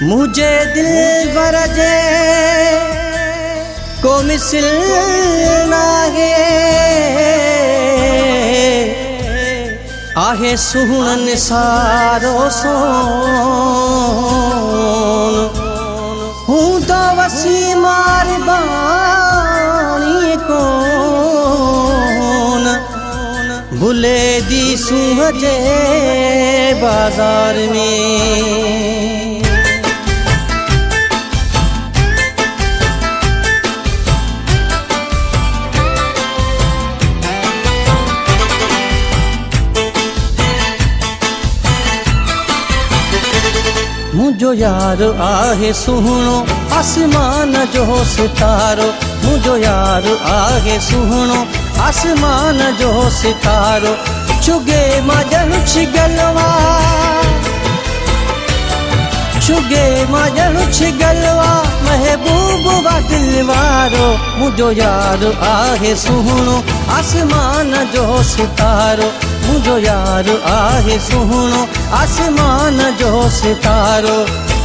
मुझे दिल बरजे को मिसल नागे आहे सुहन सारो सोन हूँ तो वसी मार बानी कोन भूले दी सूझे बाजार में मुझो यार आहे सुहणो आसमान जो सितारो मुझो यार आहे सुहणो आसमान जो सितारो चुगे मजन छिगलवा चुगे मजन छिगलवा महबूब वा दिलवारो मुझो यार आहे सुहणो आसमान जो सितारो मुझो यार आहे सुहणो आसमान जो सितारो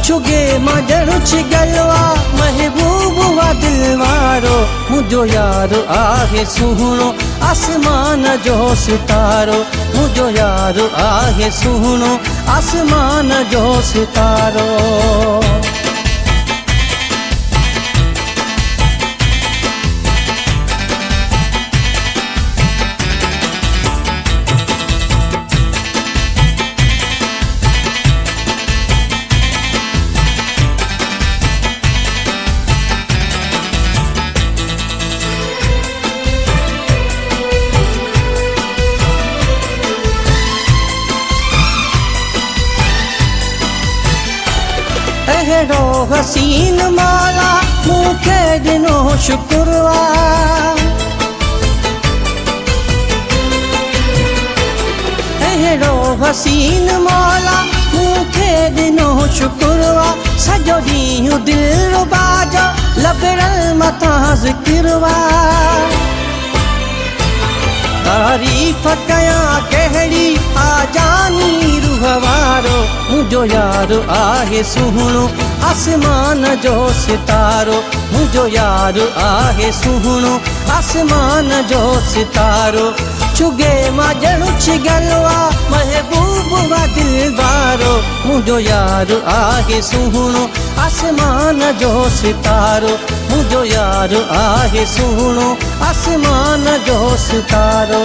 चुगे मजन छिगलवा महबूब वा दिलवारो मुझो यार आहे सुहणो आसमान जो सितारो मुझो यार आहे सुहणो आसमान जो सितारो अहिड़ो हसीन मौला मूंखे ॾिनो शुक्रवा अहिड़ो हसीन मौला मूंखे ॾिनो शुक्रवा सॼो ॾींहुं दिलरुबा जो लॻड़ल मथां ज़िक्रवा तारीफ़ कयां कहिड़ी आजानी रूह वारो मुझो यार आहे सुहणो आसमान जो सितारो मुझो यार आहे सुहणो आसमान जो सितारो चुगे मजन छिगलवा महबूब वा दिलवारो मुझो यार आहे सुहणो आसमान जो सितारो मुझो यार आहे सुहणो आसमान जो सितारो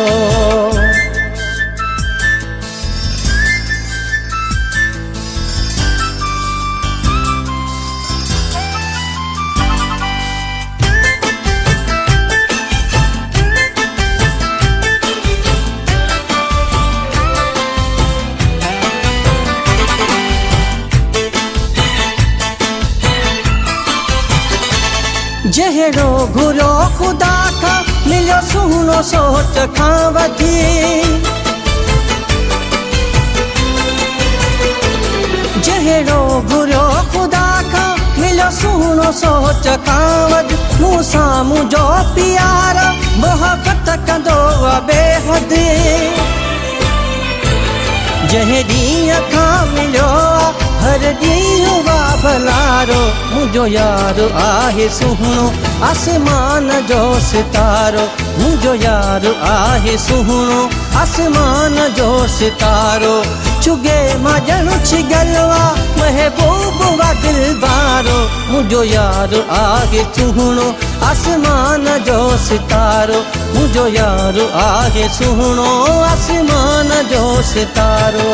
जहिड़ो घुरो खुदा खां मिलियो सुहिणो सोच खां वधी जहिड़ो घुरो खुदा खां मिलियो सुहिणो सोच खां वधी मूं सां मुंहिंजो प्यार मोहबत कंदो बेहद जंहिं ॾींहं खां मिलियो हर ॾींहुं वा भलारो मुझो यार आहे सुहणो आसमान जो सितारो मुझो यार आहे सुहणो आसमान जो सितारो चुगे मजन छिगलवा महबूब वा दिलवारो मुझो यार आहे सुहणो आसमान जो सितारो मुझो यार आहे सुहणो आसमान जो सितारो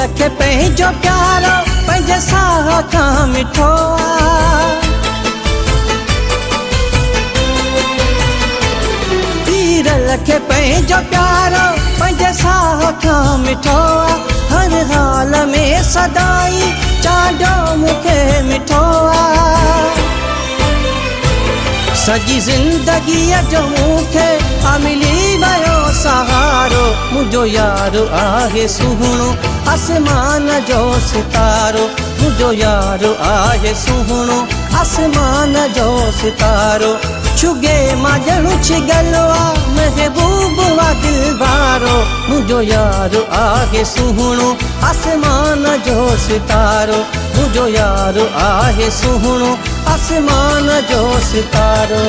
रखे पंहिंजो प्यारो पंहिंजे साह खां मिठो पीर रखे पंहिंजो प्यारो पंहिंजे साह खां मिठो हर हाल में सदाई ॾाढो मूंखे मिठो आहे। सॼी ज़िंदगीअ जो मूंखे मिली वियो सहारो, मुंहिंजो यारो आहे सुहिणो आसमान जो सितारो, मुंहिंजो यारो आहे सुहिणो आसमान जो सितारो। छुगे मां ॼणु छिगल आहे महबूबा दिलवारो, मुंहिंजो यारो आहे सुहिणो आसमान जो सितारो, मुंहिंजो यारो आहे सुहिणो आसमान जो सितारो।